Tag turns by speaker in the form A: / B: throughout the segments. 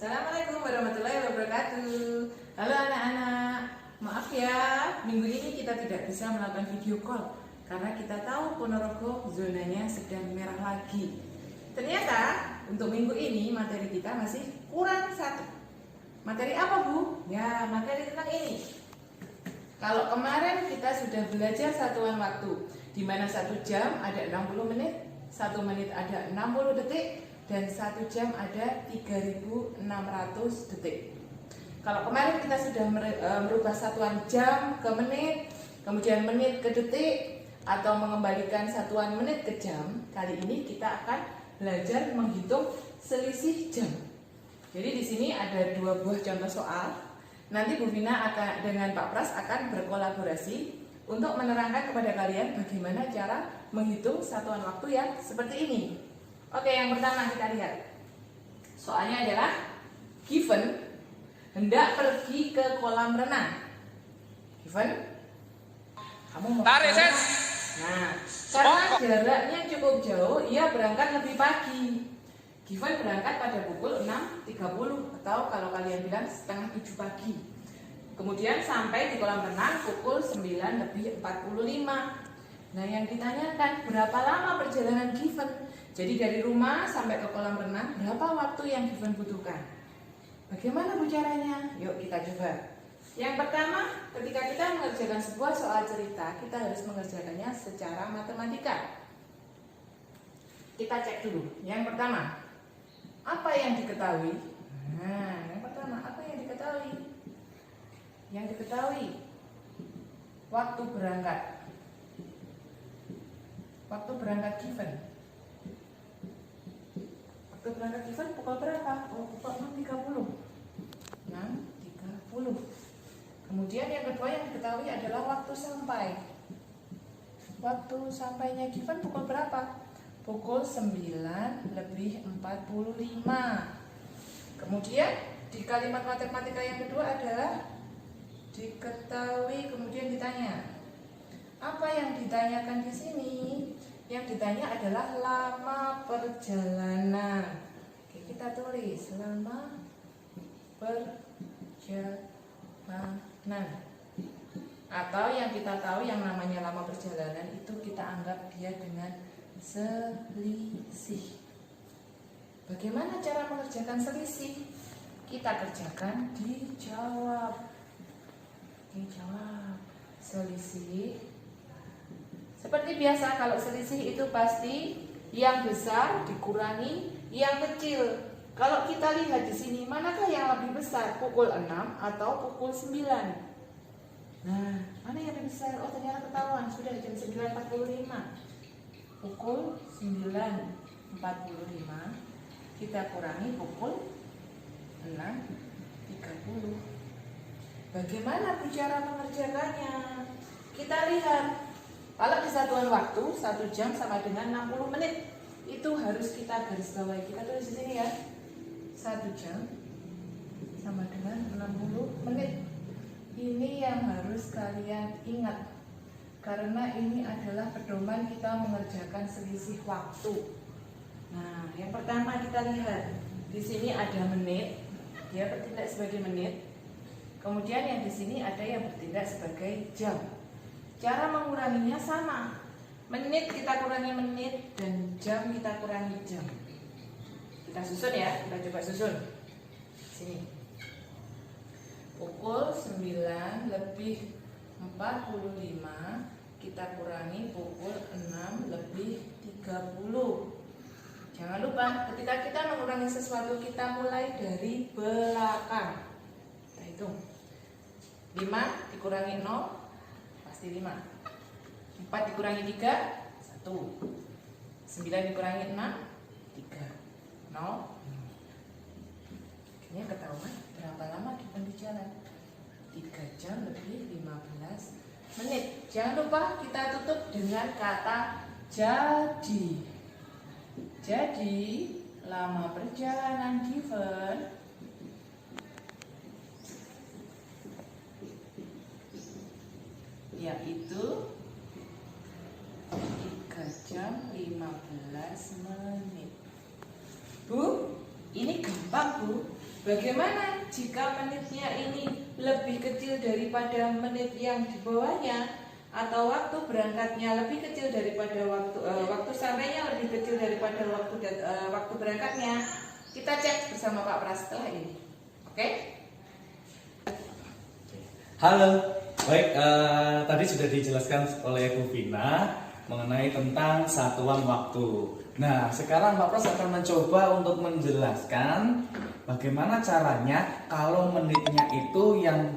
A: Assalamualaikum warahmatullahi wabarakatuh. Halo anak-anak, maaf ya, minggu ini kita tidak bisa melakukan video call karena kita tahu Ponorogo zonanya sedang merah lagi. Ternyata untuk minggu ini materi kita masih kurang satu. Materi apa Bu? Ya, materi tentang ini. Kalau kemarin kita sudah belajar satuan waktu, di mana 1 jam ada 60 menit, 1 menit ada 60 detik, dan 1 jam ada 3.600 detik. Kalau kemarin kita sudah merubah satuan jam ke menit, kemudian menit ke detik, atau mengembalikan satuan menit ke jam, kali ini kita akan belajar menghitung selisih jam. Jadi di sini ada 2 buah contoh soal. Nanti Bu Vina akan dengan Pak Pras akan berkolaborasi untuk menerangkan kepada kalian bagaimana cara menghitung satuan waktu yang seperti ini. Oke, yang pertama kita lihat. Soalnya adalah given hendak pergi ke kolam renang. Given, kamu mau
B: tarik, Ses.
A: Nah, karena jaraknya cukup jauh, ia berangkat lebih pagi. Given berangkat pada pukul 6.30 atau kalau kalian bilang setengah 7 pagi. Kemudian sampai di kolam renang pukul 9.45. Nah, yang ditanyakan berapa lama perjalanan Given? Jadi dari rumah sampai ke kolam renang berapa waktu yang Given butuhkan? Bagaimana Bu caranya? Yuk kita coba. Yang pertama, ketika kita mengerjakan sebuah soal cerita, kita harus mengerjakannya secara matematika. Kita cek dulu. Yang pertama, apa yang diketahui? Nah, yang pertama, apa yang diketahui? Yang diketahui waktu berangkat. Waktu berangkat Given. Waktu berangkat Given pukul berapa? Oh, pukul 6.30. 6.30. Kemudian yang kedua yang diketahui adalah waktu sampai. Waktu sampainya Given pukul berapa? Pukul 9.45. Kemudian di kalimat matematika yang kedua adalah diketahui, kemudian ditanya. Apa yang ditanyakan di sini? Yang ditanya adalah lama perjalanan. Oke, kita tulis lama perjalanan. Atau yang kita tahu yang namanya lama perjalanan itu kita anggap dia dengan selisih. Bagaimana cara mengerjakan selisih? Kita kerjakan dijawab. Dijawab. Selisih. Seperti biasa kalau selisih itu pasti yang besar dikurangi yang kecil. Kalau kita lihat di sini, manakah yang lebih besar? Pukul 6 atau pukul 9? Nah, mana yang lebih besar? Oh, ternyata ketahuan, sudah jam 9.45. Pukul 9.45 kita kurangi pukul 6.30. Bagaimana cara mengerjakannya? Kita lihat. Kalau di satuan waktu 1 jam sama dengan 60 menit, itu harus kita garis bawahi. Kita tulis di sini ya. 1 jam sama dengan 60 menit. Ini yang harus kalian ingat. Karena ini adalah pedoman kita mengerjakan selisih waktu. Nah, yang pertama kita lihat. Di sini ada menit, dia bertindak sebagai menit. Kemudian yang di sini ada yang bertindak sebagai jam. Cara menguranginya sama. Menit kita kurangi menit dan jam kita kurangi jam. Kita susun ya, kita coba susun. Sini. Pukul 9.45 kita kurangi pukul 6.30. Jangan lupa ketika kita mengurangi sesuatu kita mulai dari belakang. Kita hitung. 5 dikurangi 0 pasti 5. 4 dikurangi 3 1. 9 dikurangi 6 3. 0. Ini ketahuan berapa lama kita di jalan? 3 jam lebih 15 menit. Jangan lupa kita tutup dengan kata jadi. Jadi lama perjalanan Given yaitu 3 jam 15 menit. Bu, ini gampang Bu. Bagaimana jika menitnya ini lebih kecil daripada menit yang di bawahnya, atau waktu berangkatnya lebih kecil daripada waktu sampainya lebih kecil daripada waktu berangkatnya? Kita cek bersama Pak Pras setelah ini. Oke?
B: Halo, baik, tadi sudah dijelaskan oleh Bu Vina mengenai tentang satuan waktu. Nah, sekarang Pak Pras akan mencoba untuk menjelaskan bagaimana caranya kalau menitnya itu yang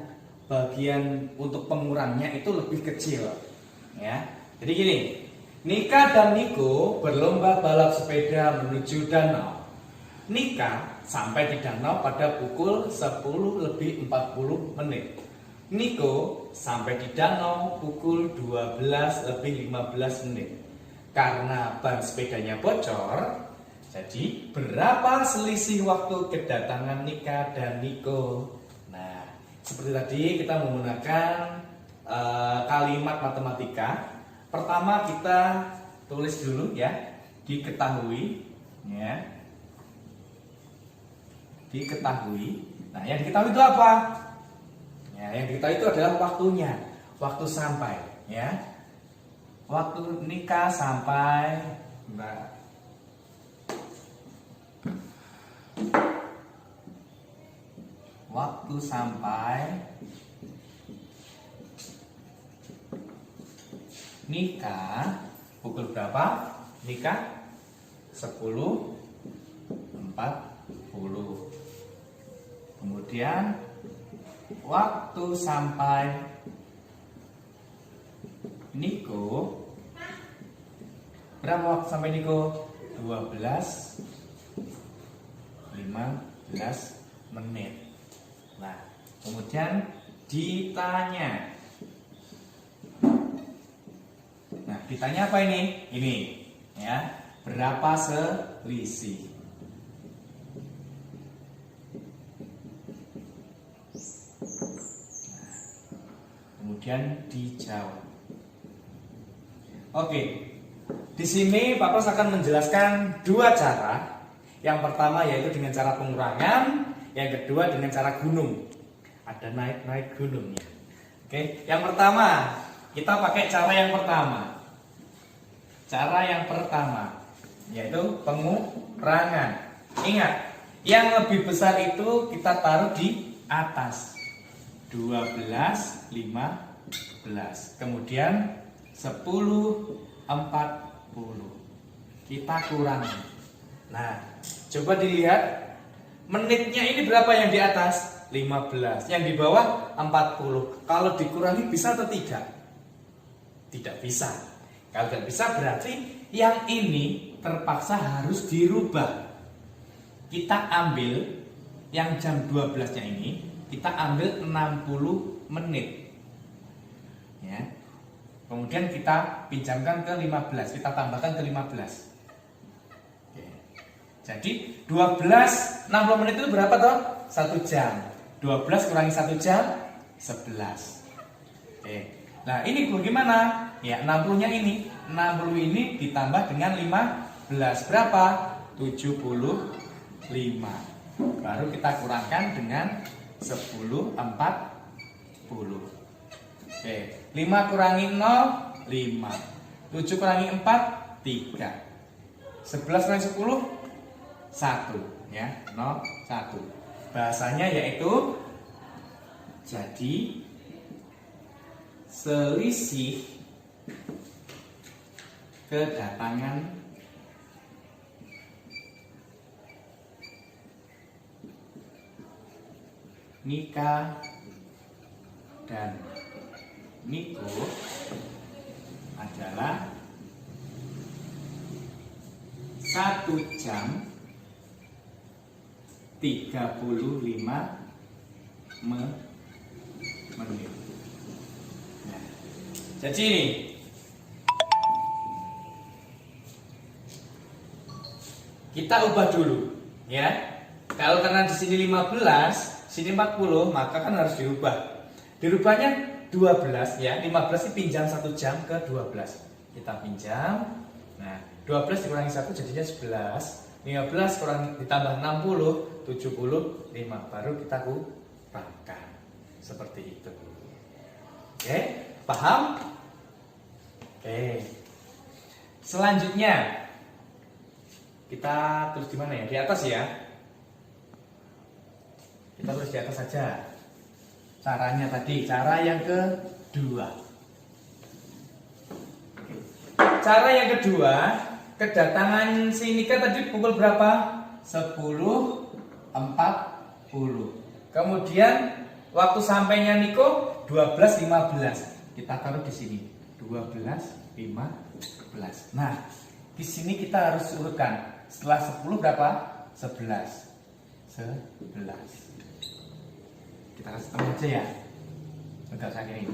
B: bagian untuk pengurangnya itu lebih kecil. Ya, jadi gini, Nika dan Niko berlomba balap sepeda menuju danau. Nika sampai di danau pada pukul 10:40. Niko sampai di danau pukul 12:15. Karena ban sepedanya bocor, jadi berapa selisih waktu kedatangan Nika dan Niko? Nah, seperti tadi kita menggunakan kalimat matematika. Pertama kita tulis dulu ya, diketahui ya. Diketahui. Nah, yang diketahui itu apa? Ya, yang diketahui itu adalah waktunya, waktu sampai ya. Waktu Nika sampai waktu sampai Nika pukul berapa? Nika 10:40. Kemudian waktu sampai Niko berapa waktu sampai Niko? 12:15. Nah, kemudian ditanya. Nah, ditanya apa ini? Ini ya, berapa selisih? Nah, kemudian dijawab. Oke, di sini Pak Pras akan menjelaskan dua cara. Yang pertama yaitu dengan cara pengurangan, yang kedua dengan cara gunung. Ada naik-naik gunungnya. Oke, yang pertama kita pakai cara yang pertama. Cara yang pertama yaitu pengurangan. Ingat, yang lebih besar itu kita taruh di atas. 12:15. Kemudian 10:40. Kita kurangi. Nah, coba dilihat menitnya ini berapa yang di atas? 15. Yang di bawah 40. Kalau dikurangi bisa atau tidak? Tidak bisa. Kalau tidak bisa berarti yang ini terpaksa harus dirubah. Kita ambil yang jam 12-nya ini, kita ambil 60 menit. Ya. Kemudian kita pinjamkan ke 15, kita tambahkan ke 15. Oke. Jadi 60 menit itu berapa toh? 1 jam. 12 kurangi 1 jam, 11. Oke. Nah, ini bagaimana? Ya, 60-nya ini. 60 ini ditambah dengan 15. Berapa? 75. Baru kita kurangkan dengan 10:40. Oke, 5 kurangi 0, 5. 7 kurangi 4, 3. 11 kurangi 10, 1. Ya, 0, 1. Bahasanya yaitu jadi selisih kedatangan Nika dan Niko adalah 1 jam 35 menit. Nah, jadi ini kita ubah dulu, ya. Kalau karena di sini 15, sini 40, maka kan harus dirubah. Dirubahnya 12 ya, 15 dipinjam 1 jam ke 12. Kita pinjam. Nah, 12 dikurangi 1 jadinya 11. 15 kurang ditambah 60 75 baru kita kurangkan. Seperti itu. Oke, paham? Oke. Selanjutnya kita tulis di mana ya? Di atas ya. Kita tulis di atas saja. Caranya tadi, cara yang kedua. Cara yang kedua, kedatangan si Nika tadi pukul berapa? 10.40. Kemudian waktu sampainya Niko 12.15. Kita taruh di sini 12.15. Nah, di sini kita harus urutkan. Setelah 10 berapa? 11. Kita kasih tahu aja ya. Enggak usah gini.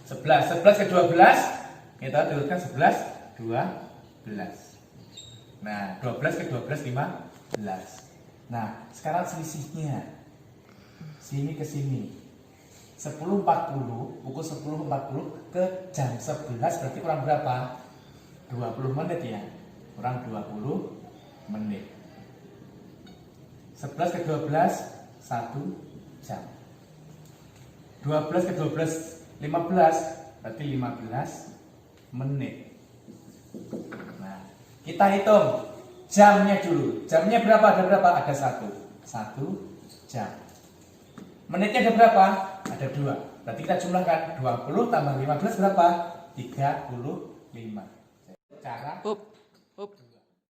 B: 11 ke 12 kita urutkan 11, 12. Nah, 12 ke 12 15. Nah, sekarang selisihnya sini ke sini 10.40, pukul 10.40 ke jam 11 berarti kurang berapa? 20 menit ya. Kurang 20 menit. 11 ke 12 1 jam. 12 ke 12 15 berarti 15 menit. Nah, kita hitung jamnya dulu. Jamnya berapa? Ada berapa? Ada 1 jam. Menitnya ada berapa? Ada 2. Berarti kita jumlahkan 20 tambah 15 berapa? 35. Cara